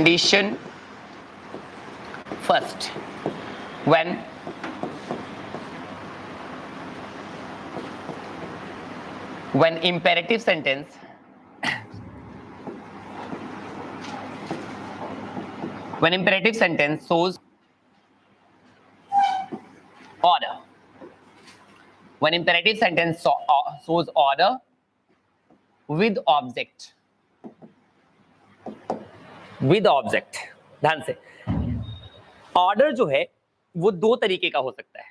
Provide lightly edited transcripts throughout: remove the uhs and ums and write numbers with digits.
condition first when imperative sentence shows order, when imperative sentence shows order with object, ध्यान से, order जो है वो दो तरीके का हो सकता है,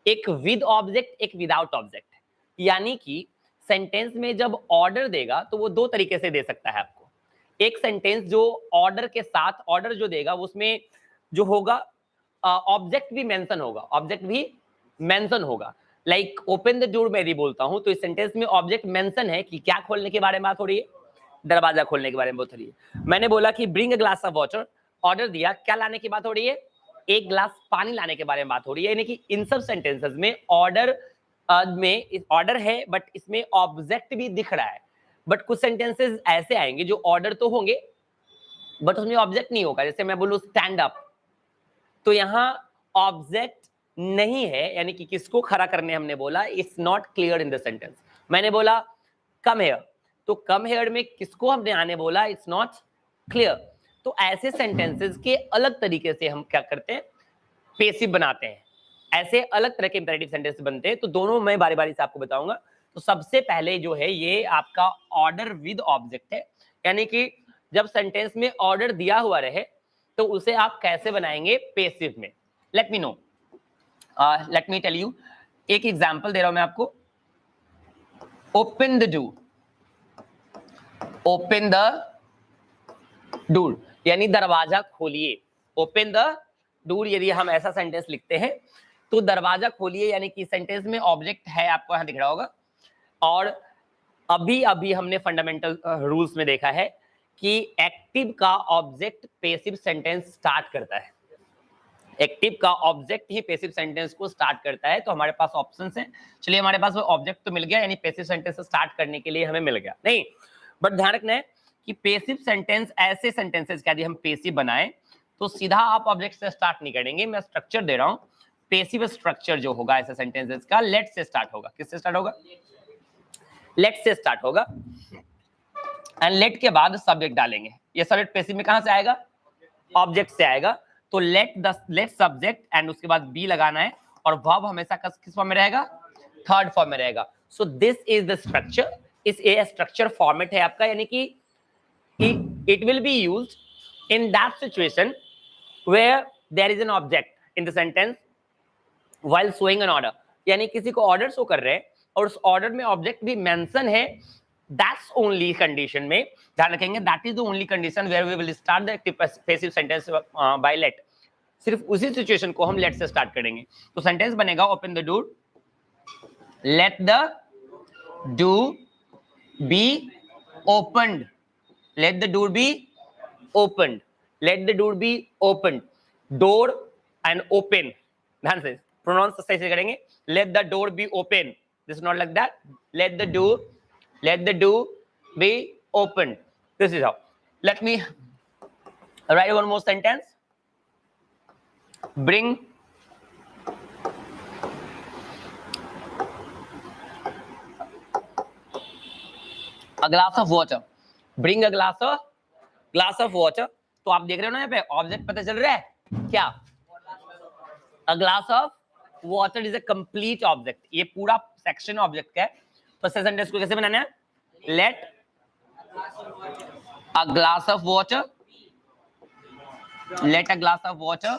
एक विद ऑब्जेक्ट, एक विदाउट ऑब्जेक्ट। यानी कि सेंटेंस में जब ऑर्डर देगा तो वो दो तरीके से दे सकता है आपको। एक सेंटेंस जो ऑर्डर के साथ ऑर्डर जो देगा उसमें जो होगा ऑब्जेक्ट भी मेंशन होगा, लाइक ओपन द डोर मैं यदि बोलता हूं तो इस सेंटेंस में ऑब्जेक्ट मेंशन है कि क्या खोलने के बारे में बात हो रही है, दरवाजा खोलने के बारे में बात हो रही है। मैंने बोला कि bring a glass of water, order दिया, क्या लाने की बात हो रही है, एक ग्लास पानी लाने के बारे में बात हो रही है। यानी कि इन सब सेंटेंसेस में ऑर्डर है बट इसमें ऑब्जेक्ट भी दिख रहा है। बट कुछ सेंटेंसेस ऐसे आएंगे जो ऑर्डर तो होंगे बट उसमें ऑब्जेक्ट नहीं होगा। जैसे मैं बोलूं स्टैंड अप, तो यहां ऑब्जेक्ट नहीं है, यानी कि किसको खड़ा करने हमने बोला, it's not clear in the sentence. मैंने बोला कम हेयर, तो कम हेयर में किसको हमने आने बोला, इट्स नॉट क्लियर। तो ऐसे सेंटेंसेस के अलग तरीके से हम क्या करते हैं, पेसिव बनाते हैं। ऐसे अलग तरह के इंपेरेटिव सेंटेंस बनते हैं, तो दोनों मैं बारी बारी से आपको बताऊंगा। तो सबसे पहले जो है ये आपका ऑर्डर विद ऑब्जेक्ट है, यानी कि जब सेंटेंस में ऑर्डर दिया हुआ रहे तो उसे आप कैसे बनाएंगे पेसिव में। Let me know, let me tell you, एक एग्जांपल दे रहा हूं मैं आपको। Open the door, open the door यानी दरवाजा खोलिए। ओपन द डोर यदि हम ऐसा सेंटेंस लिखते हैं तो दरवाजा खोलिए, यानी कि सेंटेंस में ऑब्जेक्ट है, आपको यहां दिख रहा होगा। और अभी अभी हमने फंडामेंटल रूल्स में देखा है कि एक्टिव का ऑब्जेक्ट पेसिव सेंटेंस स्टार्ट करता है, एक्टिव का ऑब्जेक्ट ही पेसिव सेंटेंस को स्टार्ट करता है। तो हमारे पास ऑप्शंस हैं। चलिए, हमारे पास वो ऑब्जेक्ट तो मिल गया, यानी पेसिव सेंटेंस स्टार्ट करने के लिए हमें मिल गया। नहीं, बट ध्यान रखना है कि पेसिव सेंटेंस, ऐसे सेंटेंसेस का यदि हम पेसिव बनाएं तो सीधा आप ऑब्जेक्ट से स्टार्ट नहीं करेंगे। मैं स्ट्रक्चर दे रहा हूं, पेसिव स्ट्रक्चर जो होगा ऐसे सेंटेंसेस का, लेट से स्टार्ट होगा। किससे स्टार्ट होगा, लेट से स्टार्ट होगा। एंड लेट के बाद सब्जेक्ट डालेंगे। ये सब्जेक्ट पेसिव में कहां से आएगा, ऑब्जेक्ट से आएगा। तो लेट सब्जेक्ट एंड उसके बाद बी लगाना है, और वर्ब हमेशा किस फॉर्म में रहेगा, थर्ड फॉर्म में रहेगा। So this is the structure. इस ए स्ट्रक्चर फॉर्मेट है आपका, यानी कि it will be used in that situation where there is an object in the sentence while showing an order। यानी किसी को ऑर्डर शो कर रहे हैं और उस ऑर्डर में ऑब्जेक्ट भी मेंशन है, दैट्स ओनली कंडीशन में ध्यान रखेंगे, that is the only condition where we will start the active passive sentence by let. सिर्फ उसी सिचुएशन को हम लेट से स्टार्ट करेंगे। तो सेंटेंस बनेगा open the door, let the door be opened, let the door be opened, let the door be opened, door and open, ध्यान से प्रोनाउंस सही से करेंगे, let the door be open, this is not like that, let the door be opened, this is how। let me write one more sentence, bring a glass of water, bring a glass of water। तो आप देख रहे हो ना, यहाँ पे object पता चल रहा है क्या, अ glass of water is a complete object. ये पूरा सेक्शन ऑब्जेक्ट का है। तो सेंटेंस को कैसे बनाना है, let a glass of water, let a glass of water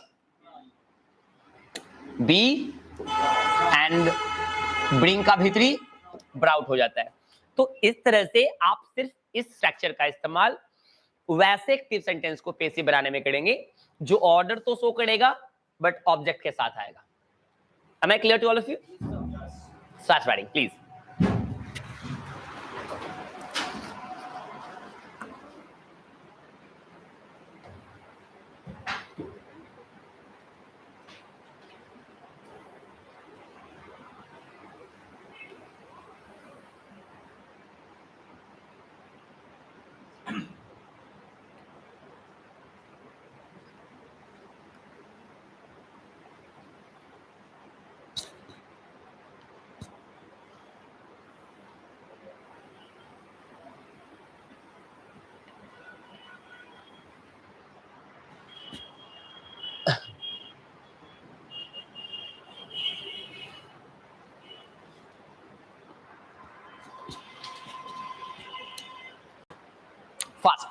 be and bring का भीतरी ब्राउट हो जाता है। तो इस तरह से आप सिर्फ इस स्ट्रक्चर का इस्तेमाल वैसे एक्टिव सेंटेंस को पेसिव बनाने में करेंगे जो ऑर्डर तो शो करेगा बट ऑब्जेक्ट के साथ आएगा। Am I clear to all of you? Start writing, please.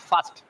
Fast.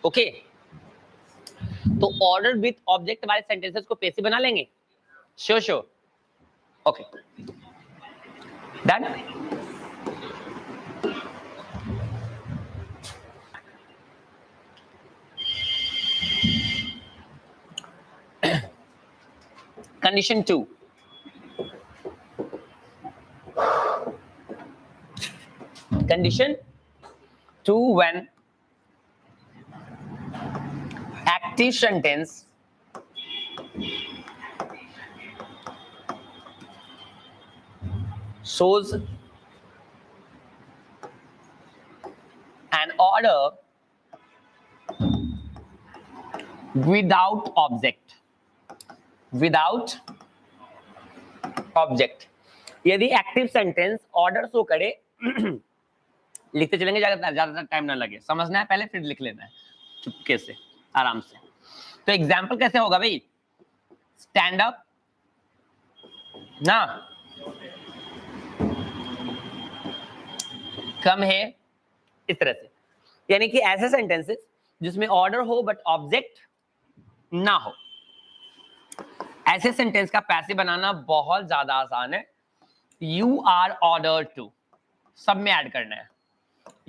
Okay, तो ऑर्डर विथ ऑब्जेक्ट वाले सेंटेंसेस को पैसिव बना लेंगे। Sure sure, okay done. Condition 2, condition 2, when active sentence shows an order without object, without object। यदि active sentence order show करे, लिखते चलेंगे, ज्यादा टाइम ना लगे, समझना है पहले फिर लिख लेना है चुपके से आराम से। तो एग्जांपल कैसे होगा भाई, स्टैंड अप ना, कम है, इस तरह से। यानी कि ऐसे सेंटेंसेस जिसमें ऑर्डर हो बट ऑब्जेक्ट ना हो, ऐसे सेंटेंस का पैसिव बनाना बहुत ज्यादा आसान है। यू आर ऑर्डर्ड टू, सब में ऐड करना है,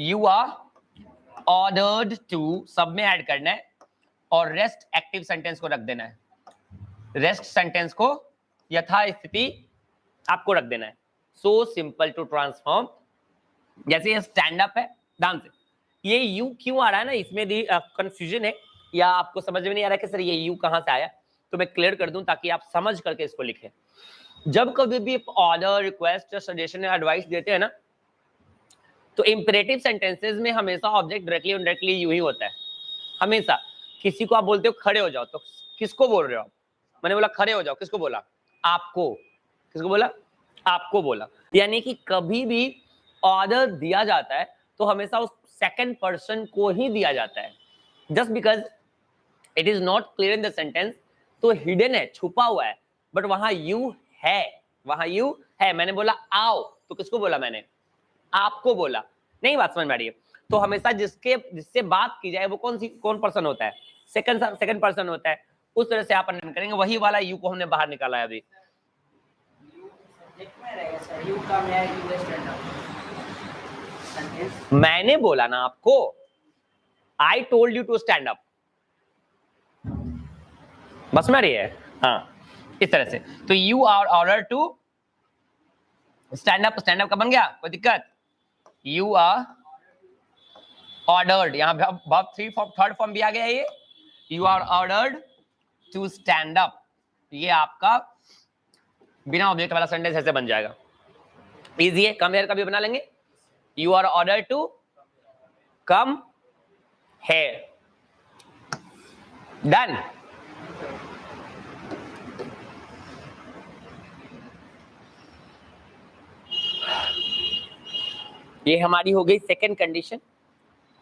यू आर ऑर्डर्ड टू सब में ऐड करना है, और रेस्ट एक्टिव सेंटेंस को रख देना है, रेस्ट सेंटेंस को यथास्थिति आपको रख देना है। So simple to transform. जैसे ये स्टैंड अप है, ध्यान से, ये यू क्यों आ रहा है ना, इसमें भी कंफ्यूजन है या आपको समझ में नहीं आ रहा कि सर ये यू कहां से आया, तो मैं क्लियर कर दूं ताकि आप समझ करके इसको लिखें। जब कभी भी ऑर्डर, रिक्वेस्ट, सजेशन या एडवाइस देते हैं ना, तो इंपेरेटिव सेंटेंसेस में हमेशा ऑब्जेक्ट डायरेक्टली इनडायरेक्टली यू ही होता है। हमेशा किसी को आप बोलते हो खड़े हो जाओ, तो किसको बोल रहे हो आप? मैंने बोला खड़े हो जाओ, किसको बोला? आपको। किसको बोला? आपको बोला। यानी कि कभी भी ऑर्डर दिया जाता है तो हमेशा उस सेकंड पर्सन को ही दिया जाता है, just because it is not clear in the sentence, तो हिडन है, छुपा हुआ है, बट वहां यू है, वहां यू है। मैंने बोला आओ, तो किसको बोला मैंने? आपको बोला। नहीं बात समझ में आ रही है? तो हमेशा जिससे बात की जाए वो कौन पर्सन होता है? सेकंड पर्सन होता है। उस तरह से आप अंडरस्टैंड करेंगे। वही वाला यू को हमने बाहर निकाला है अभी। मैंने बोला ना आपको, I told you to stand up. बस में रही है, हाँ, इस तरह से। तो you are order to stand up, stand up का बन गया, कोई दिक्कत? यू आर ऑर्डर्ड, यहां वर्ब थर्ड फॉर्म भी आ गया। ये you are ordered to stand up, ये आपका बिना ऑब्जेक्ट वाला सेंटेंस ऐसे बन जाएगा। इजी है, कम हेयर का भी बना लेंगे। You are ordered to come here, done. ये हमारी हो गई second condition,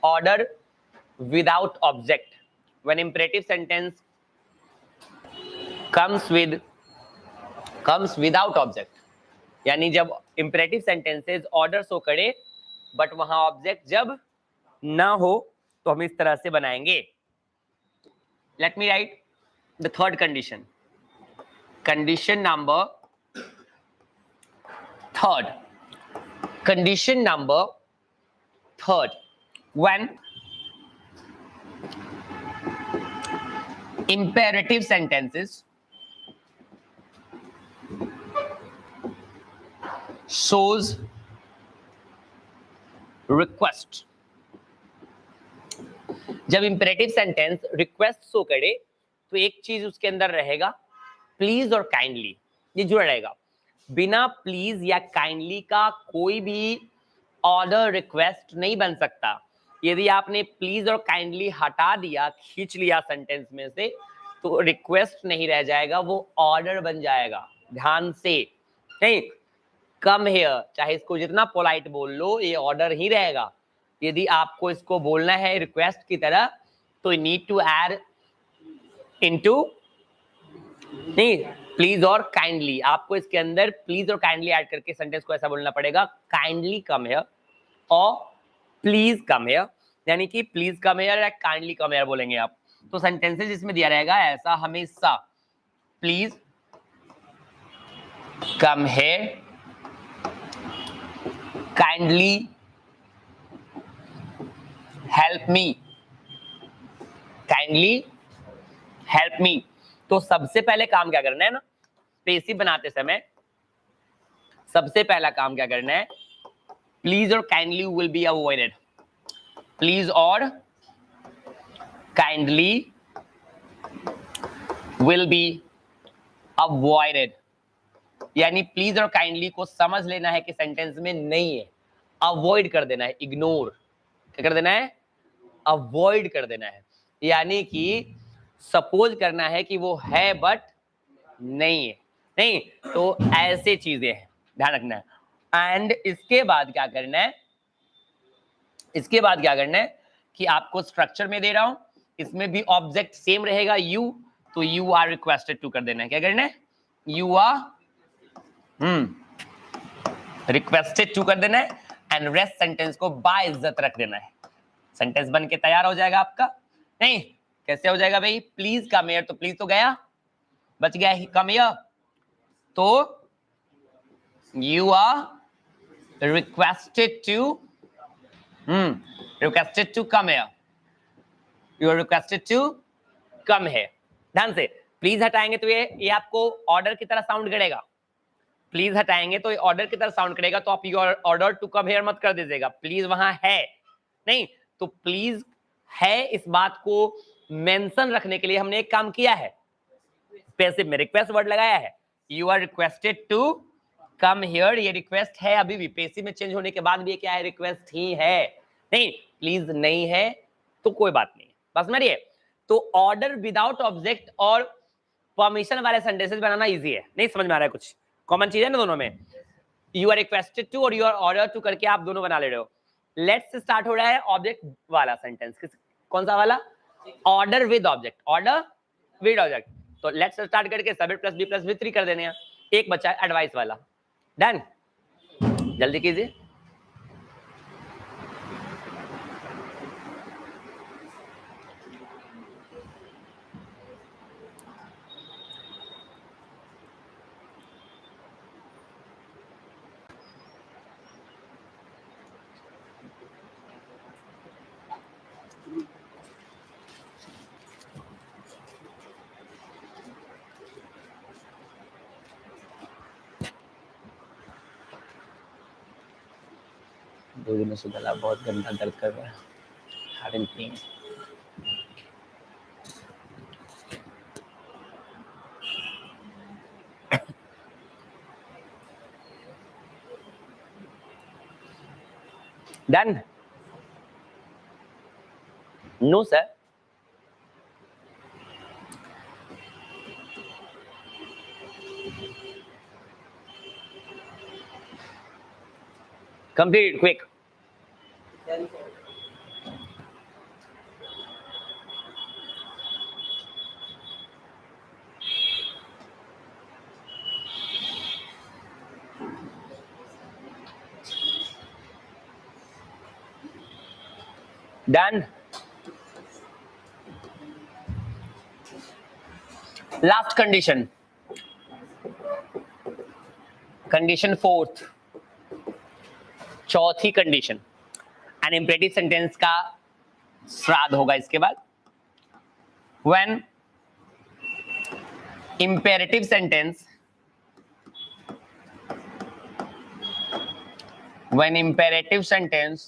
order without object when imperative sentence comes without object. यानी जब इंपेरेटिव सेंटेंसेस ऑर्डर शो करे बट वहां ऑब्जेक्ट जब ना हो, तो हम इस तरह से बनाएंगे। Let me write the third condition. Condition number third. Condition number third. When imperative sentences shows request. जब imperative sentence request शो करे तो एक चीज उसके अंदर रहेगा प्लीज और काइंडली, ये जुड़ा रहेगा। बिना प्लीज या काइंडली का कोई भी ऑर्डर रिक्वेस्ट नहीं बन सकता। यदि आपने प्लीज और काइंडली हटा दिया, खींच लिया सेंटेंस में से, तो रिक्वेस्ट नहीं रह जाएगा, वो ऑर्डर बन जाएगा। ध्यान से, नहीं कम हियर, चाहे इसको जितना पोलाइट बोल लो, ये ऑर्डर ही रहेगा। यदि आपको इसको बोलना है रिक्वेस्ट की तरह, तो नीड टू ऐड इनटू, नहीं प्लीज और काइंडली, आपको इसके अंदर प्लीज और काइंडली ऐड करके सेंटेंस को ऐसा बोलना पड़ेगा, काइंडली कम हियर और प्लीज कम हियर, यानी कि प्लीज कम हियर या काइंडली कम हियर बोलेंगे आप। तो सेंटेंसेस इसमें दिया रहेगा ऐसा हमेशा, please come here, kindly help me, kindly help me. तो सबसे पहले काम क्या करना है ना, पेसिव बनाते समय सबसे पहला काम क्या करना है, प्लीज और kindly will be avoided. Please और काइंडली विल बी अवॉइडेड, यानी प्लीज और काइंडली को समझ लेना है कि सेंटेंस में नहीं है, अवॉइड कर देना है, इग्नोर, क्या कर देना है, अवॉइड कर देना है। यानी कि सपोज करना है कि वो है बट नहीं है, नहीं तो ऐसे चीजें हैं, ध्यान रखना है। एंड इसके बाद क्या करना है, इसके बाद क्या करना है कि आपको स्ट्रक्चर में दे रहा हूं, इसमें भी ऑब्जेक्ट सेम रहेगा यू, तो यू आर रिक्वेस्टेड टू कर देना है। क्या करना है, यू आर रिक्वेस्टेड टू कर देना है, एंड रेस्ट सेंटेंस को बाइज्जत रख देना है। सेंटेंस बन के तैयार हो जाएगा आपका। नहीं कैसे हो जाएगा भाई, प्लीज कम हियर, तो प्लीज तो गया, बच गया ही कम हियर, तो you are requested to come here, you are requested to come here. ध्यान से, प्लीज हटाएंगे तो ये आपको ऑर्डर की तरह साउंड करेगा, प्लीज हटाएंगे तो ये ऑर्डर की तरह साउंड करेगा, तो आप you are order to come here मत कर दीजिएगा, प्लीज वहां है नहीं, तो प्लीज है, इस बात को मेंशन रखने के लिए हमने एक काम किया है, पैसिव में रिक्वेस्ट वर्ड लगाया है, you are requested to come here, ये रिक्वेस्ट है अभी भी, पैसिव में चेंज होने के बाद भी ये क्या है, रिक्वेस्ट ही है। नहीं प्लीज नहीं है तो कोई बात नहीं, बस समझिए। तो ऑर्डर विदाउट ऑब्जेक्ट और परमिशन वाले सेंटेंसेस बनाना इजी है। नहीं समझ में आ रहा है कुछ, कॉमन चीज है ना दोनों में, यू आर रिक्वेस्टेड टू और यू आर ऑर्डर टू करके आप दोनों बना ले रहे हो। लेट्स स्टार्ट हो रहा है ऑब्जेक्ट वाला सेंटेंस, कौन सा वाला, order with object, order with object. तो लेट्स स्टार्ट करके submit plus be plus be 3 कर देने हैं, एक बच्चा है एडवाइस वाला, डन, जल्दी कीजिए। दो दिनों से गला बहुत गंदा दर्द कर रहा है, having pain. Done, no sir, complete quick. Done. Last condition. Condition fourth, चौथी कंडीशन, एन इंपेरेटिव सेंटेंस का श्राद्ध होगा इसके बाद। When imperative sentence, when imperative sentence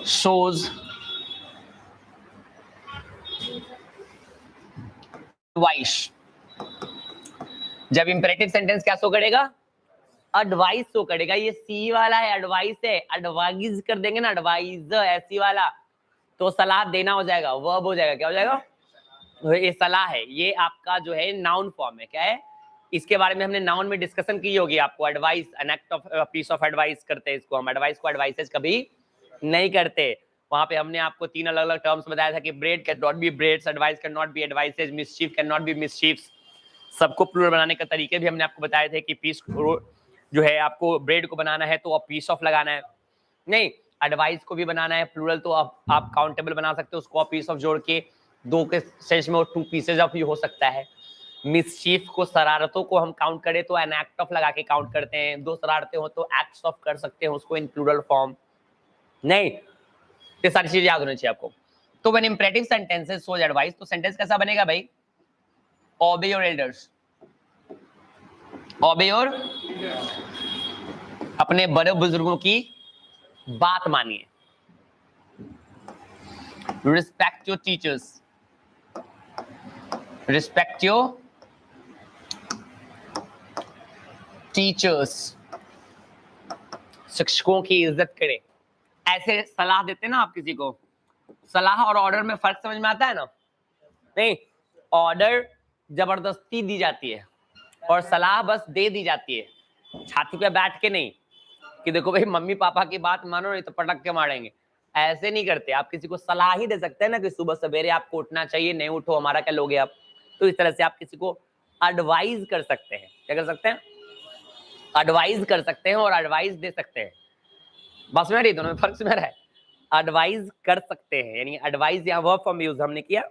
shows advice, जब imperative sentence क्या शो करेगा? एडवाइस शो करेगा। ये सी वाला है, एडवाइस है, एडवाइज कर देंगे ना, एडवाइज ऐसी वाला, तो सलाह देना हो जाएगा, वर्ब हो जाएगा, क्या हो जाएगा? ये सलाह है, ये आपका जो है नाउन फॉर्म है। क्या है? इसके बारे में हमने नाउन में डिस्कशन की होगी आपको। Advice, an act of peace of advice करते हैं इसको हम। एडवाइस को एडवाइसेज कभी नहीं करते। वहां पे हमने आपको 3 अलग अलग टर्म्स बताया था कि bread can not be breads, advice can not be advices, mischief can not be mischiefs. सबको प्लूरल बनाने का तरीके भी हमने आपको बताए थे कि पीस जो है आपको ब्रेड को बनाना है तो आप पीस ऑफ लगाना है, नहीं एडवाइस को भी बनाना है प्लूरल तो आप काउंटेबल बना सकते हो उसको, पीस ऑफ जोड़ के दो के सेंस में 2 पीसेज ऑफ हो सकता है। मिसचीफ को, शरारतों को हम काउंट करें तो एन एक्ट ऑफ लगा के काउंट करते हैं। 2 शरारतें हो तो एक्ट्स ऑफ कर सकते हैं उसको इन प्लूरल फॉर्म। नहीं, ये सारी चीजें याद होनी चाहिए आपको। तो when imperative sentences shows advice, तो सेंटेंस कैसा बनेगा भाई? ओबे योर एल्डर्स, ओबे योर, अपने बड़े बुजुर्गों की बात मानिए। Respect your teachers, respect your teachers, शिक्षकों की इज्जत करें। ऐसे सलाह देते ना आप किसी को, सलाह और ऑर्डर में फर्क समझ में आता है ना? नहीं, ऑर्डर जबरदस्ती दी जाती है और सलाह बस दे दी जाती है, छाती पे बैठ के नहीं कि देखो भाई मम्मी पापा की बात मानो नहीं तो पटक के मारेंगे। ऐसे नहीं करते। आप किसी को सलाह ही दे सकते हैं ना कि सुबह सवेरे आपको उठना चाहिए, नहीं उठो हमारा क्या लोगे आप। तो इस तरह से आप किसी को एडवाइज कर सकते हैं। क्या कर सकते हैं? एडवाइज कर सकते हैं और एडवाइस दे सकते हैं। बस में रही, दोनों में फर्क समझ रहा है? एडवाइज कर सकते हैं यानी एडवाइस यहाँ वर्ब फॉर्म यूज हमने किया,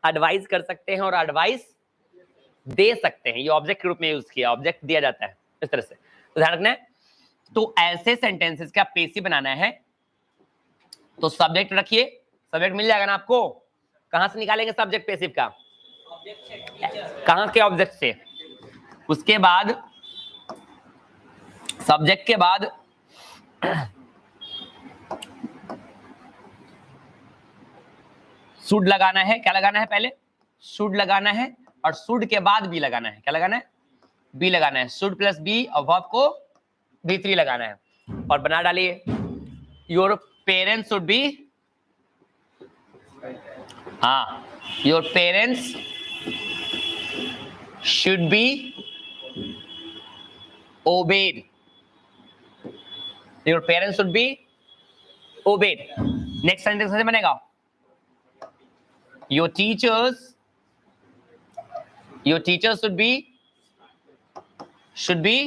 एडवाइस कर सकते हैं और एडवाइस दे सकते हैं। ये ऑब्जेक्ट के रूप में यूज किया, ऑब्जेक्ट दिया जाता है इस तरह से, तो ध्यान रखना है। तो ऐसे सेंटेंसेस का पेसिव बनाना है तो सब्जेक्ट रखिए, सब्जेक्ट मिल जाएगा ना आपको। कहां से निकालेंगे सब्जेक्ट पेसिव का? कहां के ऑब्जेक्ट से? उसके बाद सब्जेक्ट के बाद शुड लगाना है। क्या लगाना है? पहले शुड लगाना है और शुड के बाद बी लगाना है। क्या लगाना है? बी लगाना है। शुड प्लस बी और वर्ब को V3 लगाना है और बना डालिए योर पेरेंट्स शुड बी, हाँ, your parents should be obeyed, your parents should be obeyed. Next sentence कैसे बनेगा? Your teachers should be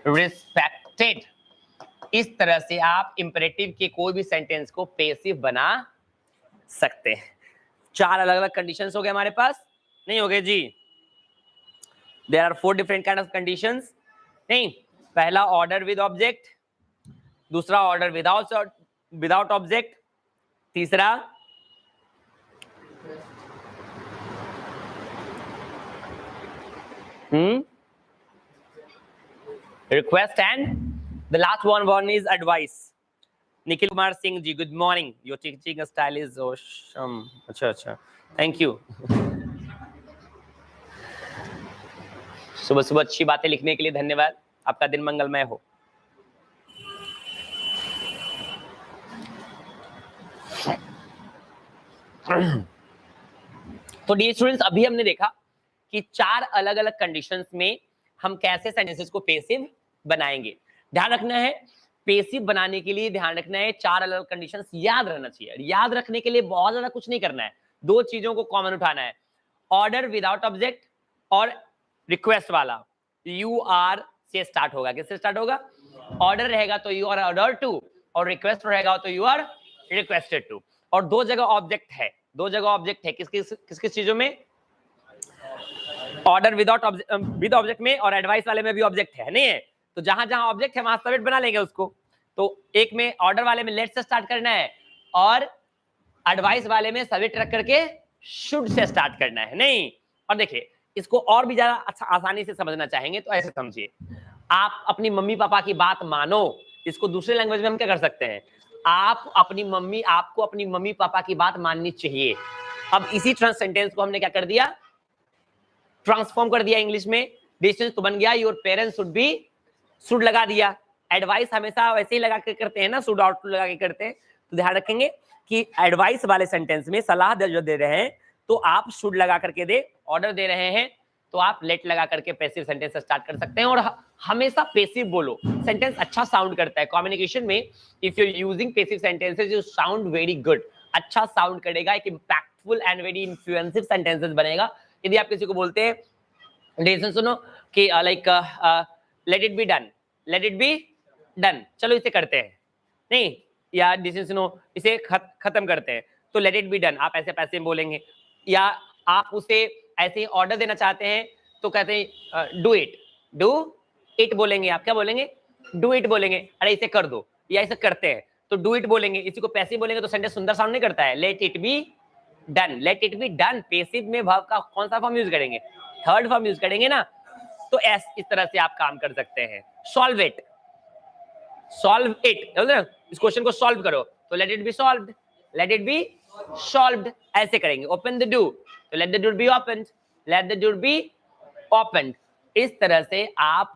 respected। इस तरह से आप इंपेरेटिव के कोई भी सेंटेंस को पेसिव बना सकते हैं। 4 अलग अलग कंडीशंस हो गए हमारे पास, नहीं हो गए जी? There are 4 different kind of conditions। नहीं, पहला ऑर्डर विद ऑब्जेक्ट, दूसरा ऑर्डर विदाउट ऑब्जेक्ट, तीसरा request, and the last one is advice। Nikhil Kumar Singh ji, good morning, your teaching style is awesome. अच्छा, थैंक यू। सुबह सुबह अच्छी बातें लिखने के लिए धन्यवाद, आपका दिन मंगलमय हो। तो डियर स्टूडेंट्स, अभी हमने देखा कि 4 अलग अलग कंडीशंस में हम कैसे सेंटेंसेस को पेसिव बनाएंगे। ध्यान रखना है, पेसिव बनाने के लिए ध्यान रखना है 4 अलग अलग कंडीशंस याद रहना चाहिए। याद रखने के लिए बहुत ज्यादा कुछ नहीं करना है, 2 चीजों को कॉमन उठाना है, ऑर्डर विदाउट ऑब्जेक्ट और रिक्वेस्ट वाला। यू आर से स्टार्ट होगा। किससे स्टार्ट होगा? ऑर्डर रहेगा तो यू आर ऑर्डर टू, और रिक्वेस्ट रहेगा तो यू आर रिक्वेस्टेड टू। और 2 जगह ऑब्जेक्ट है, 2 जगह ऑब्जेक्ट है। किस किस चीजों में? ऑर्डर विदाउट विद ऑब्जेक्ट में और एडवाइस वाले में भी ऑब्जेक्ट है नहीं है, तो जहां जहां ऑब्जेक्ट है वहां सब्जेक्ट बना लेंगे उसको। तो एक में ऑर्डर वाले में लेट से स्टार्ट करना है और एडवाइस वाले में सब्जेक्ट रख करके शुड से स्टार्ट करना है नहीं। और देखिए इसको और भी ज्यादा अच्छा आसानी से समझना चाहेंगे तो ऐसे समझिए, आप अपनी मम्मी पापा की बात मानो, इसको दूसरे लैंग्वेज में हम क्या कर सकते हैं, आपको अपनी मम्मी पापा की बात माननी चाहिए। अब इसी सेंटेंस को हमने क्या कर दिया, ट्रांसफॉर्म कर दिया इंग्लिश में, डिस्टेंस तो बन गया your parents should B, should लगा दिया। एडवाइस हमेशा वैसे ही लगा के करते हैं ना, शुड आउट लगा के करते हैं, तो ध्यान रखेंगे कि एडवाइस वाले सेंटेंस में सलाह जो दे रहे हैं तो आप शुड लगा करके दे, ऑर्डर दे रहे हैं तो आप लेट लगा करके पैसिव सेंटेंस स्टार्ट कर सकते हैं। और हमेशा पैसिव बोलो, सेंटेंस अच्छा साउंड करता है कम्युनिकेशन में। If you are using passive sentences you sound very good, अच्छा साउंड करेगा, एक impactful and very influencive sentences बनेगा। यदि आप किसी को बोलते हैं डिसीजन सुनो कि like late it be done, late it be done, चलो इसे करते हैं नहीं, या डिसीजन सुनो इसे खत्म करते हैं, तो लेट इट बी डन आप ऐसे पैसे बोलेंगे। या आप उसे ऐसे ही ऑर्डर देना चाहते हैं तो कहते हैं डू इट बोलेंगे, आप क्या बोलेंगे, डू इट बोलेंगे, अरे इसे कर दो या इसे करते हैं तो डू इट बोलेंगे। इसी को पैसिव बोलेंगे तो सेंटेंस सुंदर साउंड नहीं करता है, late it be done, late it be done. Passive में वर्ब का कौन सा फॉर्म यूज करेंगे, थर्ड फॉर्म यूज करेंगे ना, तो इस तरह से आप काम कर सकते हैं। सॉल्व इट, सॉल्व इट, इस क्वेश्चन को सॉल्व करो तो let it be solved, let it be solved ऐसे करेंगे। ओपन द डोर तो let the door be opened, let the door be opened. इस तरह से आप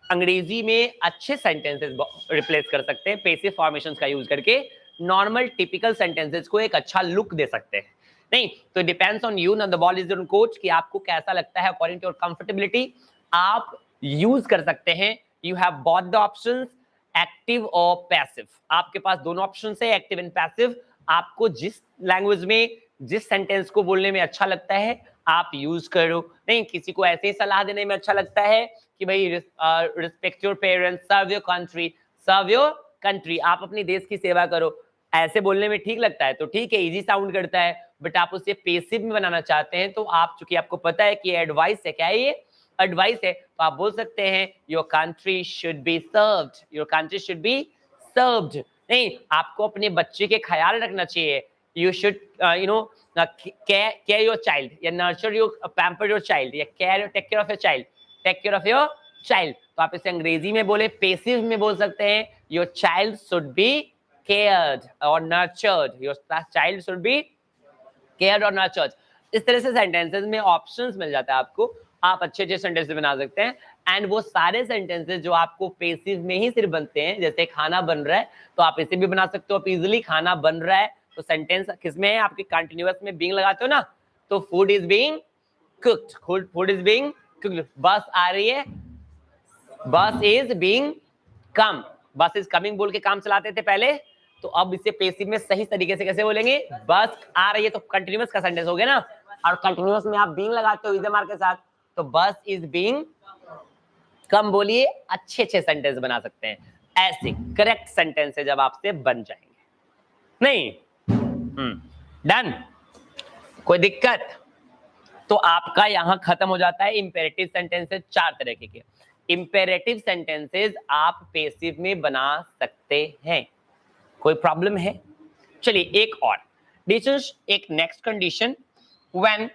अंग्रेजी में अच्छे सेंटेंसेस रिप्लेस कर सकते हैं पैसिव फॉर्मेशंस का यूज करके, नॉर्मल टिपिकल सेंटेंसेस को एक अच्छा लुक दे सकते हैं नहीं। तो depends on you, the ball is on coach, कि आपको कैसा लगता है, अकॉर्डिंग टू योर कंफर्टेबिलिटी आप यूज कर सकते हैं। You have both the options, active और पैसिव, आपके पास दोनों ऑप्शन है, एक्टिव एंड पैसिव। आपको जिस लैंग्वेज में जिस सेंटेंस को बोलने में अच्छा लगता है आप यूज करो नहीं। किसी को ऐसे ही सलाह देने में अच्छा लगता है कि भाई respect your parents, serve your country, serve your country, आप अपनी देश की सेवा करो, ऐसे बोलने में ठीक लगता है तो ठीक है, इजी साउंड करता है। बट आप उसे पैसिव में बनाना चाहते हैं तो आप, चूंकि आपको पता है कि एडवाइस है, क्या है ये, एडवाइस है, तो आप बोल सकते हैं your country should be served, your country should be served नहीं। आपको अपने बच्चे के ख्याल रखना चाहिए, you should care your child या nurture your pamper your child या take care of your child, take care of your child। तो आप इसे अंग्रेजी में बोले, पैसिव में बोल सकते हैं your child should be cared or nurtured, your child should be cared or nurtured। इस तरह से सेंटेंसेस में ऑप्शंस मिल जाता है आपको, आप अच्छे अच्छे सेंटेंसेस बना सकते हैं। एंड वो सारे सेंटेंसेस जो आपको पैसिव में ही सिर्फ बनते हैं, जैसे खाना बन रहा है तो आप इसे भी बना सकते हो इजीली, खाना बन रहा है तो सेंटेंस किसमें है, आपके कंटिन्यूअस में बीइंग लगाते हो ना, तो food is being cooked, food is being cooked. बस आ रही है, बस इज बीइंग कम, बस इज कमिंग बोल के काम चलाते थे पहले, तो अब इसे पैसिव में सही तरीके से कैसे बोलेंगे, बस आ रही है तो कंटिन्यूअस का सेंटेंस हो गया ना, और कंटिन्यूअस में आप बीइंग लगाते हो इजम आर के साथ, तो बस इज बीइंग कम बोलिए, अच्छे अच्छे सेंटेंस बना सकते हैं। ऐसे करेक्ट सेंटेंस है जब आपसे बन जाएंगे नहीं। डन, कोई दिक्कत, तो आपका यहां खत्म हो जाता है इंपेरेटिव सेंटेंसेस। 4 तरह के इंपेरेटिव सेंटेंसेस आप पैसिव में बना सकते हैं, कोई प्रॉब्लम है? चलिए एक और डिशेस, एक next condition, when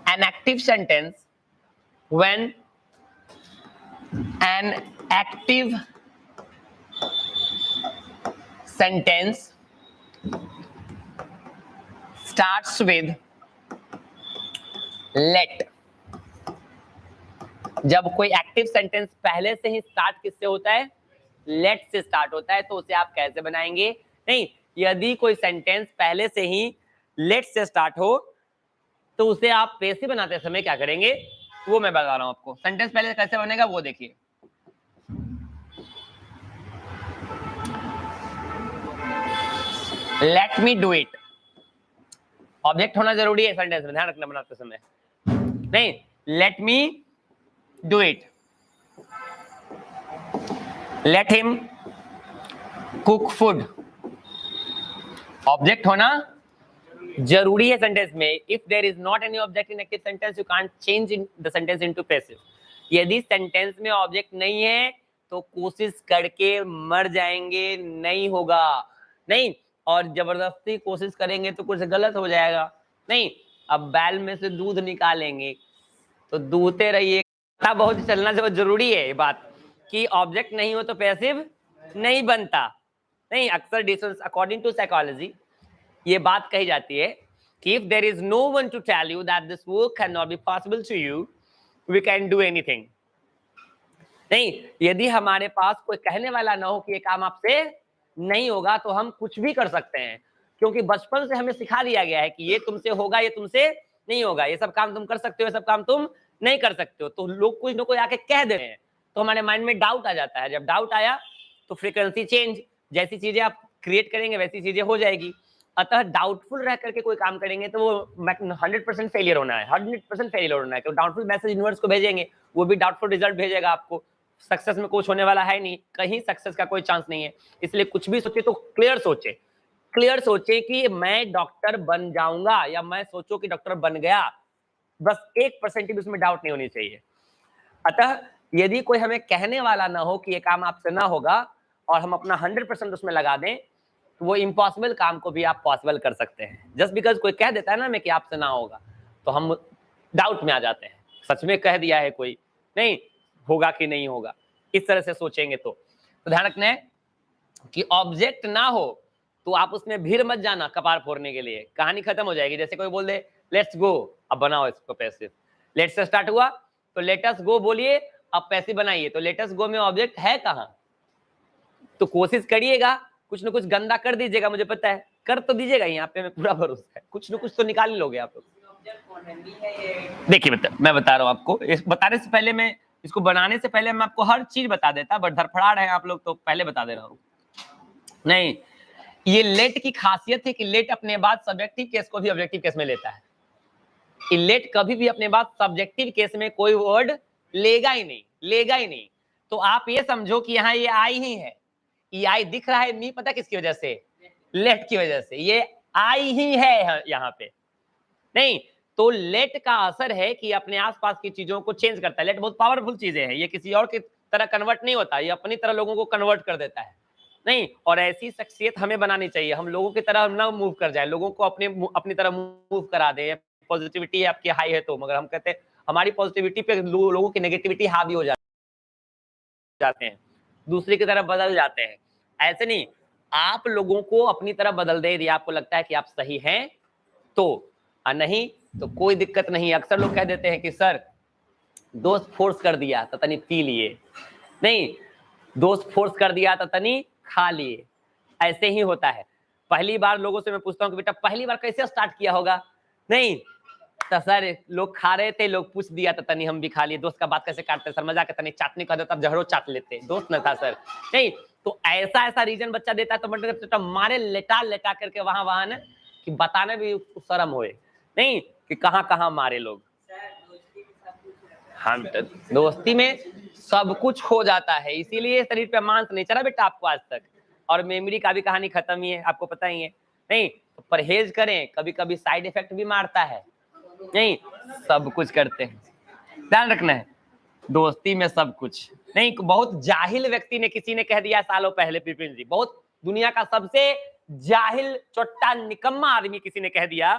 an active sentence, when an active sentence starts with let। जब कोई एक्टिव सेंटेंस पहले से ही स्टार्ट किससे होता है, लेट से स्टार्ट होता है, तो उसे आप कैसे बनाएंगे नहीं। यदि कोई सेंटेंस पहले से ही लेट से स्टार्ट हो तो उसे आप पैसिव बनाते समय क्या करेंगे, वो मैं बता रहा हूं आपको। सेंटेंस पहले कैसे बनेगा वो देखिए, late me do it, object होना जरूरी है सेंटेंस में, ध्यान रखना बनाते समय नहीं। Let me do it, let him cook food, object होना जरूरी है सेंटेंस में। If there is not any object in active sentence you can't change in the sentence into passive. यदि सेंटेंस में ऑब्जेक्ट नहीं है तो कोशिश करके मर जाएंगे, नहीं होगा। नहीं, और जबरदस्ती कोशिश करेंगे तो कुछ गलत हो जाएगा। नहीं, अब बैल में से दूध निकालेंगे तो दूहते रहिए। बहुत चलना जो जरूरी है ये बात कि ऑब्जेक्ट नहीं हो तो पैसिव नहीं बनता। नहीं, अक्सर डिस्टेंस अकॉर्डिंग टू साइकोलॉजी ये बात कही जाती है कि if there is no one to tell you that this work can not be possible to you, we can do anything. नहीं, यदि हमारे पास कोई कहने वाला ना हो कि ये काम आपसे नहीं होगा तो हम कुछ भी कर सकते हैं, क्योंकि बचपन से हमें सिखा दिया गया है कि ये तुमसे होगा, ये तुमसे नहीं होगा, ये सब काम तुम कर सकते हो, ये सब काम तुम नहीं कर सकते हो। तो लोग कुछ ना कोई आके कह दे रहे हैं तो हमारे माइंड में डाउट आ जाता है। जब डाउट आया तो फ्रीक्वेंसी चेंज, जैसी चीजें आप क्रिएट करेंगे वैसी चीजें हो जाएगी। अतः डाउटफुल रह करके कोई काम करेंगे तो वो 100% फेलियर होना है, 100% फेलियर होना है। क्योंकि डाउटफुल मैसेज यूनिवर्स को भेजेंगे, वो भी डाउटफुल रिजल्ट भेजेगा आपको। सक्सेस में कुछ होने वाला है नहीं, कहीं सक्सेस का कोई चांस नहीं है। इसलिए कुछ भी सोचे तो क्लियर सोचे, क्लियर सोचे कि मैं डॉक्टर बन जाऊंगा, या मैं सोचो कि डॉक्टर बन गया, बस 1% भी उसमें डाउट नहीं होनी चाहिए। अतः यदि कोई हमें कहने वाला ना हो कि ये काम आपसे ना होगा और हम अपना 100% उसमें लगा दें, तो वो इम्पॉसिबल काम को भी आप पॉसिबल कर सकते हैं। जस्ट बिकॉज कोई कह देता है ना हमें कि आपसे ना होगा तो हम डाउट में आ जाते हैं, सच में कह दिया है कोई, नहीं होगा कि नहीं होगा, इस तरह से सोचेंगे तो ध्यान रखना है कि ऑब्जेक्ट ना हो तो आप उसमें भीड़ मत जाना कपार फोड़ने के लिए, कहानी खत्म हो जाएगी। जैसे कोई बोल दे लेट्स गो, अब बनाओ इसको पैसिव। लेट्स से स्टार्ट हुआ तो लेटस गो बोलिए, अब पैसिव बनाइए। तो लेटस गो में ऑब्जेक्ट है कहां? तो कोशिश करिएगा, कुछ ना कुछ गंदा कर दीजिएगा, मुझे पता है कर तो दीजिएगा, यहाँ पे मैं पूरा भरोसा है, कुछ ना कुछ तो निकाल ही लोगे आप लोग। देखिए मैं बता रहा हूँ आपको, इस बताने से पहले मैं इसको बनाने से पहले मैं आपको हर चीज बता देता, बट धड़फड़ा रहे हैं आप लोग तो पहले बता दे रहा हूँ। नहीं, ये लेट की खासियत है कि लेट अपने बाद सब्जेक्टिव केस को भी ऑब्जेक्टिव केस में लेता है। लेट कभी भी अपने बाद सब्जेक्टिव केस में कोई वर्ड लेगा ही नहीं, लेगा ही नहीं। तो आप ये समझो कि यहाँ ये आई ही है, ये आई दिख रहा है नहीं, पता किसकी वजह से? लेट की वजह से, ये आई ही है यहाँ पे। नहीं, तो लेट का असर है कि अपने आसपास की चीजों को चेंज करता है। लेट बहुत पावरफुल चीजें हैं, ये किसी और की तरह कन्वर्ट नहीं होता, ये अपनी तरह लोगों को कन्वर्ट कर देता है। नहीं, और ऐसी शख्सियत हमें बनानी चाहिए, हम लोगों की तरह ना मूव कर जाए, लोगों को अपनी तरह मूव करा दे। पॉजिटिविटी आपकी हाई है तो, मगर हम कहते हैं हमारी पॉजिटिविटी पे लोगों की नेगेटिविटी हावी हो जाते हैं, दूसरे की तरफ बदल जाते हैं। ऐसे नहीं, आप लोगों को अपनी तरफ बदल दे यदि आपको लगता है कि आप सही हैं तो, और नहीं तो कोई दिक्कत नहीं। अक्सर लोग कह देते हैं कि सर दोस्त फोर्स कर दिया तो तनी पी लिए, नहीं दोस्त फोर्स कर दिया तो तनी खा लिए, ऐसे ही होता है। पहली बार लोगों से मैं पूछता हूँ कि बेटा पहली बार कैसे स्टार्ट किया होगा? नहीं तो सर लोग खा रहे थे, लोग पूछ दिया तो तनी हम भी खा लिए। दोस्त का बात कैसे काटते सर, मजाक तनी चाटने का तब जहरो चाट लेते, दोस्त न था सर। नहीं, तो ऐसा रीजन बच्चा देता है तो मतलब मारे लेटा लेटा करके वहां ना कि बताने भी शर्म होए, नहीं कि कहाँ मारे लोग। हम दोस्ती में सब कुछ हो जाता है, इसीलिए शरीर पे मांस नहीं चढ़ा बेटा आपको आज तक, और मेमोरी का भी कहानी खत्म ही है, आपको पता ही है। नहीं तो परहेज करें, कभी कभी साइड इफेक्ट भी मारता है। नहीं, सब कुछ करते हैं, ध्यान रखना है दोस्ती में सब कुछ। नहीं, बहुत जाहिल व्यक्ति ने किसी ने कह दिया सालों पहले, विपिन जी, बहुत दुनिया का सबसे जाहिल चोट्टा निकम्मा आदमी किसी ने कह दिया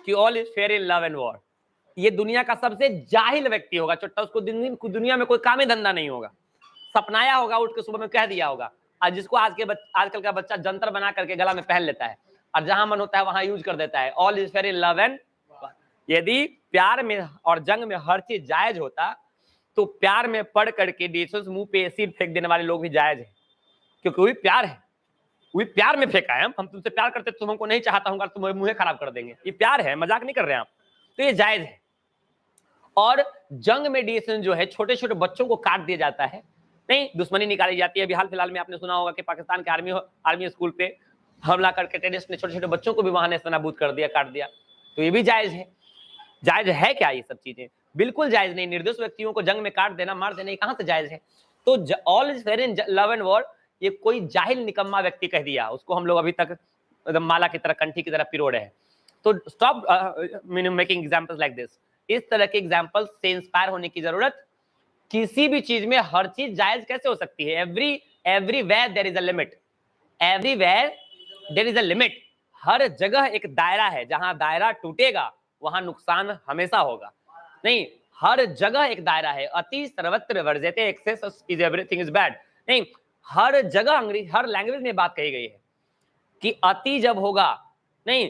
कि all is fair in love and war. ये दुनिया का सबसे जाहिल व्यक्ति होगा चोट्टा, उसको दुनिया में कोई काम ही धंधा नहीं होगा, सपनाया होगा उठ के सुबह में कह दिया होगा। और जिसको आजकल का बच्चा जंतर बना करके गला में पहन लेता है और जहां मन होता है वहां यूज कर देता है, all is fair in love and. यदि प्यार में और जंग में हर चीज जायज होता तो प्यार में पढ़ करके डिशेस मुंह पे एसिड फेंक देने वाले लोग भी जायज है, क्योंकि वही प्यार है, वही प्यार में फेंका है। हम तुमसे प्यार करते तुम हमको नहीं चाहता हूँ, तुम्हारे मुंह खराब कर देंगे, ये प्यार है, मजाक नहीं कर रहे हैं आप, तो ये जायज है। और जंग में डिसीजन जो है छोटे छोटे बच्चों को काट दिया जाता है, नहीं दुश्मनी निकाली जाती है। अभी हाल फिलहाल में आपने सुना होगा कि पाकिस्तान के आर्मी स्कूल पे हमला करके टेररिस्ट ने छोटे छोटे बच्चों को भी वहां नेस्तनाबूद कर दिया, काट दिया, तो ये भी जायज है। जायज है क्या ये सब चीजें? बिल्कुल जायज नहीं। निर्दोष व्यक्तियों को जंग में काट देना, मार देना, ये कहां से जायज है? तो all is fair in love and war, ये कोई जाहिल निकम्मा व्यक्ति कह दिया, उसको हम लोग अभी तक माला की तरह, कंठी की तरह पिरोड़े हैं। तो stop making examples like this. इस तरह के एग्जांपल्स से इंस्पायर होने की जरूरत, किसी भी चीज में हर चीज जायज कैसे हो सकती है? Everywhere there is a limit, everywhere there is a limit. हर जगह एक दायरा है, जहां दायरा टूटेगा वहां नुकसान हमेशा होगा। नहीं, हर जगह एक दायरा है, अति सर्वत्र वर्जयते, excess is everything is bad. नहीं, हर जगह अंग्रेजी, हर लैंग्वेज में बात कही गई है कि अति जब होगा नहीं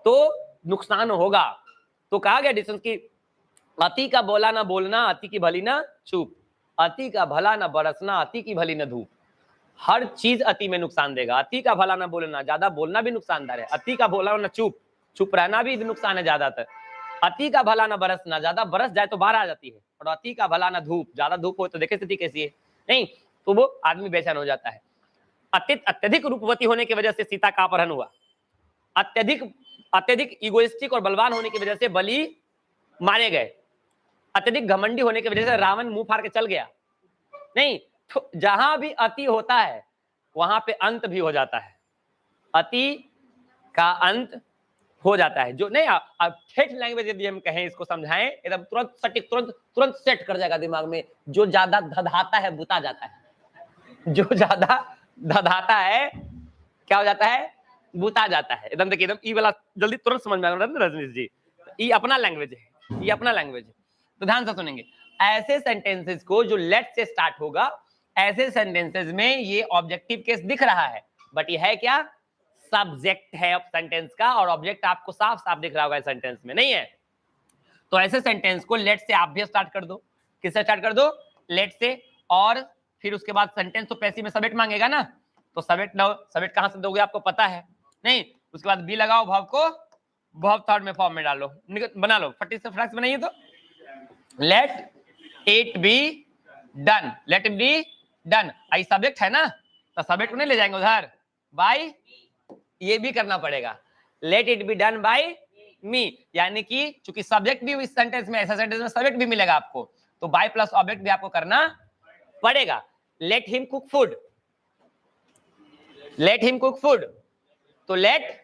तो नुकसान होगा। तो कहा गया डिस्टेंस की अति का बोला ना बोलना, अति की भली ना चूप, अति का भला ना बरसना, अति की भली ना धूप। हर चीज अति में नुकसान देगा। अति का भला ना बोलना, ज्यादा बोलना भी नुकसानदार है। अति का भला ना चुप, चुप रहना भी नुकसान है ज्यादातर। अति का भला ना बरसना, ज्यादा बरस जाए तो बाढ़ आ जाती है। और अति का भला ना धूप, ज्यादा धूप हो तो देखे स्थिति कैसी है, नहीं तो वो आदमी बेचैन हो जाता है। अत्यधिक रूपवती होने की वजह से सीता का अपहरण हुआ। अत्यधिक इगोइस्टिक और बलवान होने की वजह से बलि मारे गए। अत्यधिक घमंडी होने की वजह से रावण मुंह फाड़ के चल गया। नहीं, तो जहां भी अति होता है वहां पे अंत भी हो जाता है। अति का अंत हो जाता है। जो नहीं, अब ठेठ लैंग्वेज यदि हम कहें, इसको समझाएं एकदम तुरंत सटीक, तुरंत सेट कर जाएगा दिमाग में। जो ज्यादा धधाता है बुता जाता है, जो ज्यादा धधाता है क्या हो जाता है? बुता जाता है। एकदम देखिए, एकदम ई वाला जल्दी तुरंत समझ में आ रहा है रजनीश जी। ये अपना लैंग्वेज है, ये अपना लैंग्वेज है, तो ध्यान से सुनेंगे। ऐसे सेंटेंसेस को जो लेट से स्टार्ट होगा, ऐसे सेंटेंसेस में ये ऑब्जेक्टिव केस दिख रहा है, बट ये है क्या? सब्जेक्ट है सेंटेंस का, और ऑब्जेक्ट आपको साफ साफ दिख रहा होगा सेंटेंस में, नहीं है? तो ऐसे सेंटेंस को लेट से आप भी स्टार्ट कर दो। किससे स्टार्ट कर दो? लेट से। और फिर उसके बाद सेंटेंस तो पैसिव में सब्जेक्ट मांगेगा ना, तो सब्जेक्ट लो। सब्जेक्ट कहां से दोगे आपको पता है, नहीं? उसके बाद बी लगाओ, भाव को वर्ब थर्ड में फॉर्म में डालो, बना लो, फटी से फ्रैक्स बनाइए। तो let it be done, late it be done. I subject है ना, तो सब्जेक्ट को नहीं ले जाएंगे उधर, बाय ये भी करना पड़ेगा। Let it be done by me, यानी कि चूंकि सब्जेक्ट भी इस सेंटेंस में, ऐसा सेंटेंस में सब्जेक्ट भी मिलेगा आपको, तो बाय प्लस ऑब्जेक्ट भी आपको करना पड़ेगा। Let him cook food, let him cook food, तो let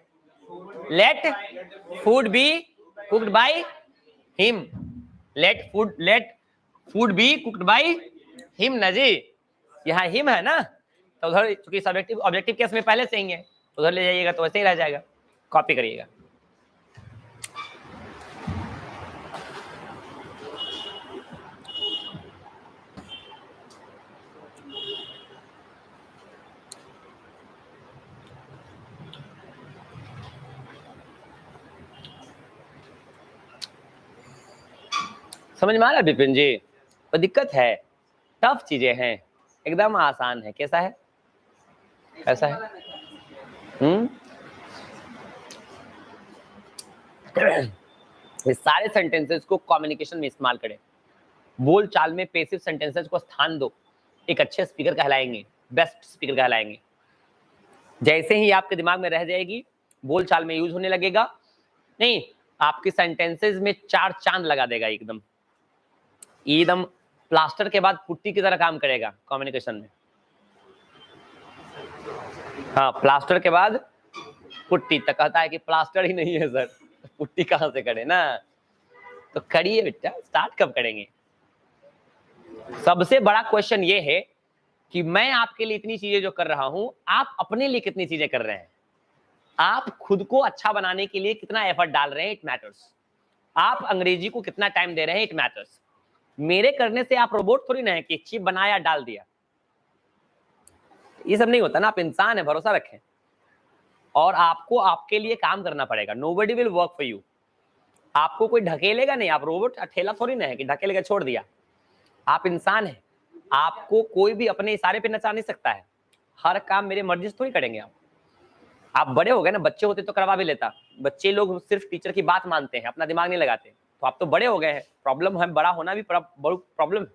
food be cooked by him, let food be cooked by him ना जी। यहाँ हिम है ना, तो उधर चूंकि सब्जेक्टिव ऑब्जेक्टिव केस में पहले से ही है, उधर ले जाइएगा तो वैसे ही रह जाएगा, कॉपी करिएगा। समझ में आ रहा है विपिन जी? तो दिक्कत है, टफ चीजें हैं, एकदम आसान है। कैसा है, कैसा है? इस सारे सेंटेंसेस को कम्युनिकेशन में इस्तेमाल करें। बोल चाल में पैसिव सेंटेंसेस को स्थान दो, एक अच्छे स्पीकर कहलाएंगे, बेस्ट स्पीकर कहलाएंगे। जैसे ही आपके दिमाग में रह जाएगी, बोल चाल में यूज होने लगेगा, नहीं आपकी सेंटेंसेस में चार चांद लगा देगा एकदम। एकदम प्लास्टर के बाद पुट्टी की तरह काम करेगा कम्युनिकेशन में। हाँ, प्लास्टर के बाद पुट्टी, तक कहता है कि प्लास्टर ही नहीं है सर, पुट्टी कहां से करे ना। तो करिए बेटा, स्टार्ट कब करेंगे? सबसे बड़ा क्वेश्चन ये है कि मैं आपके लिए इतनी चीजें जो कर रहा हूं, आप अपने लिए कितनी चीजें कर रहे हैं? आप खुद को अच्छा बनाने के लिए कितना एफर्ट डाल रहे हैं, इट मैटर्स। आप अंग्रेजी को कितना टाइम दे रहे हैं, इट मैटर्स। मेरे करने से आप रोबोट थोड़ी ना है कि चिप बनाया डाल दिया, ये सब नहीं होता ना। आप इंसान है, भरोसा रखें। और आपको आपके लिए काम करना पड़ेगा। Nobody will work for you. आपको कोई ढकेलेगा नहीं, आप रोबोट ठेला थोड़ी ना है कि ढकेल के छोड़ दिया। आप इंसान है, आपको कोई भी अपने इशारे पे नचा नहीं सकता है। हर काम मेरे मर्जी से थोड़ी करेंगे आप बड़े हो गए ना, बच्चे होते तो करवा भी लेता। बच्चे लोग सिर्फ टीचर की बात मानते हैं, अपना दिमाग नहीं लगाते। तो आप तो बड़े हो गए हैं, प्रॉब्लम है, बड़ा होना भी प्रॉब्लम।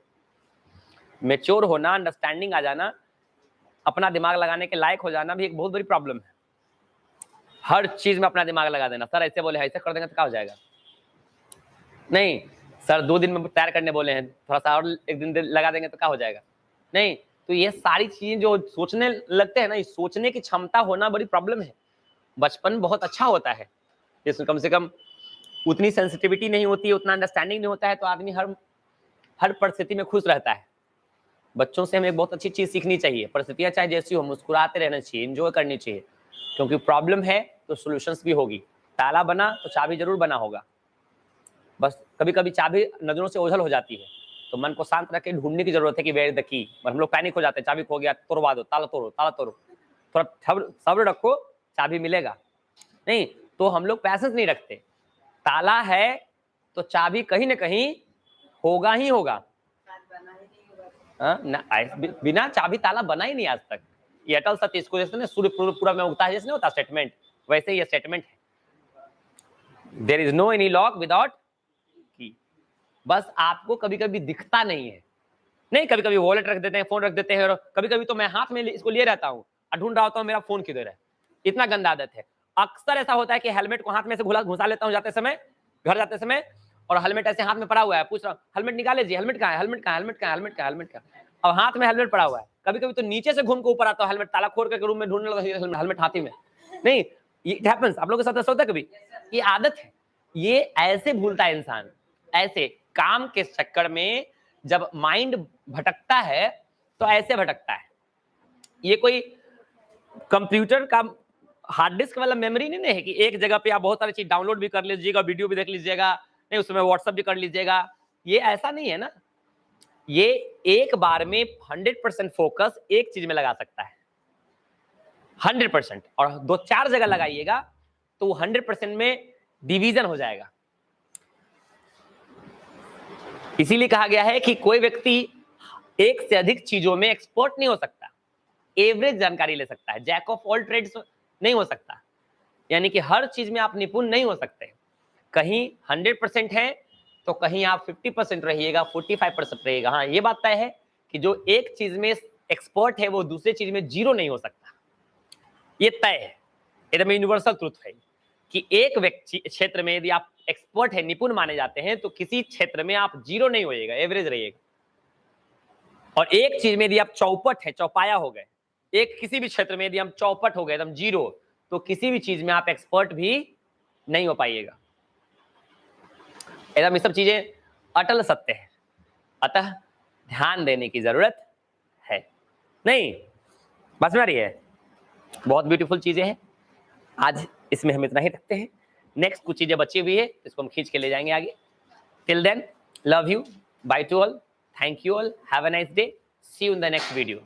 मेच्योर होना, अंडरस्टैंडिंग आ जाना, अपना दिमाग लगाने के लायक हो जाना भी एक बहुत बड़ी प्रॉब्लम है। हर चीज में अपना दिमाग लगा देना। सर ऐसे बोले, ऐसे कर देंगे तो क्या हो जाएगा? नहीं सर 2 दिन में तैयार करने बोले हैं, थोड़ा सा और एक दिन लगा देंगे तो क्या हो जाएगा? नहीं, तो ये सारी चीजें जो सोचने लगते हैं ना, ये सोचने की क्षमता होना बड़ी प्रॉब्लम है। बचपन बहुत अच्छा होता है, इसमें कम से कम उतनी सेंसिटिविटी नहीं होती है, उतना अंडरस्टैंडिंग नहीं होता है, तो आदमी हर परिस्थिति में खुश रहता है। बच्चों से हमें एक बहुत अच्छी चीज सीखनी चाहिए, परिस्थितियां चाहे जैसी हो मुस्कुराते रहना चाहिए, एंजॉय करनी चाहिए, क्योंकि प्रॉब्लम है तो सॉल्यूशंस भी होगी। ताला बना तो चाबी जरूर बना होगा, बस कभी कभी चाबी नजरों से ओझल हो जाती है, तो मन को शांत रख के ढूंढने की जरूरत है कि वेयर द की। हम लोग पैनिक हो जाते हैं, चाबी खो गया, तोड़वा दो, ताला तोड़ो, ताला तोड़ो। थोड़ा सब्र रखो, चाबी मिलेगा। नहीं तो हम लोग पैसेंस नहीं रखते, ताला है तो चाबी कहीं ना कहीं होगा ही होगा। बिना चाबी ताला बना ही नहीं आज तक। ये अटल सत्य, इसको जैसे ना सूर्य पूरा में उगता है जैसे नहीं होता स्टेटमेंट, वैसे ये स्टेटमेंट है। There is no any lock without key. बस आपको कभी कभी दिखता नहीं है, नहीं कभी कभी वॉलेट रख देते हैं, फोन रख देते हैं, और कभी कभी तो मैं हाथ में इसको लिए रहता हूँ और ढूंढ रहा होता हूँ मेरा फोन किधर है। इतना गंदा आदत है। अक्सर ऐसा होता है कि हेलमेट को हाथ में से घुसा लेता हूँ जाते समय, घर जाते समय, और हेलमेट ऐसे हाथ में पड़ा हुआ है, पूछ रहा हूँ हेलमेट निकाले जी, हेलमेट कहाँ है, हेलमेट कहाँ है, हेलमेट कहाँ है, हेलमेट कहाँ है, हेलमेट कहाँ है, और हाथ में हेलमेट पड़ा हुआ है। कभी कभी तो नीचे से घूम के ऊपर आता हूँ, हेलमेट ताला खोल करके रूम में ढूंढने लगा, हेलमेट हाथी में नहीं। इट हैपेंस, आप लोगों के साथ ऐसा होता है कभी? ये आदत है, ये ऐसे भूलता है इंसान, ऐसे काम के चक्कर में जब माइंड भटकता है तो ऐसे भटकता है। ये कोई कंप्यूटर का हार्ड डिस्क वाला मेमोरी नहीं है कि एक जगह पे आप बहुत सारी चीज डाउनलोड भी कर लीजिएगा, वीडियो भी देख लीजिएगा, नहीं उसमें व्हाट्सएप भी कर लीजिएगा। ये ऐसा नहीं है ना, ये एक बार में 100% फोकस एक चीज में लगा सकता है, 100%, और 2-4 जगह लगाइएगा तो 100% में डिवीजन हो जाएगा। इसीलिए कहा गया है कि कोई व्यक्ति एक से अधिक चीजों में एक्सपर्ट नहीं हो सकता, एवरेज जानकारी ले सकता है, जैक ऑफ ऑल ट्रेड्स नहीं हो सकता, यानी कि हर चीज में आप निपुण नहीं हो सकते। कहीं 100% है तो कहीं आप 50% रहिएगा, 45% रहिएगा। हाँ ये बात तय है कि जो एक चीज में एक्सपर्ट है वो दूसरी चीज में जीरो नहीं हो सकता, ये तय है, एकदम यूनिवर्सल ट्रुथ है कि एक व्यक्ति क्षेत्र में यदि आप एक्सपर्ट है, निपुण माने जाते हैं, तो किसी क्षेत्र में आप जीरो नहीं होइएगा, एवरेज रहिएगा। और एक चीज में यदि आप चौपट है, चौपाया हो गए, एक किसी भी क्षेत्र में यदि हम चौपट हो गए एकदम जीरो, तो किसी भी चीज में आप एक्सपर्ट भी नहीं हो पाइएगा। एकदम ये सब चीजें अटल सत्य है, अतः ध्यान देने की जरूरत है। नहीं बस में आ रही है, बहुत ब्यूटीफुल चीजें हैं। आज इसमें हम इतना ही रखते हैं, नेक्स्ट कुछ चीजें बची हुई है इसको हम खींच के ले जाएंगे आगे। Till then love you, bye to all, thank you all, have a nice day, see you in the next video.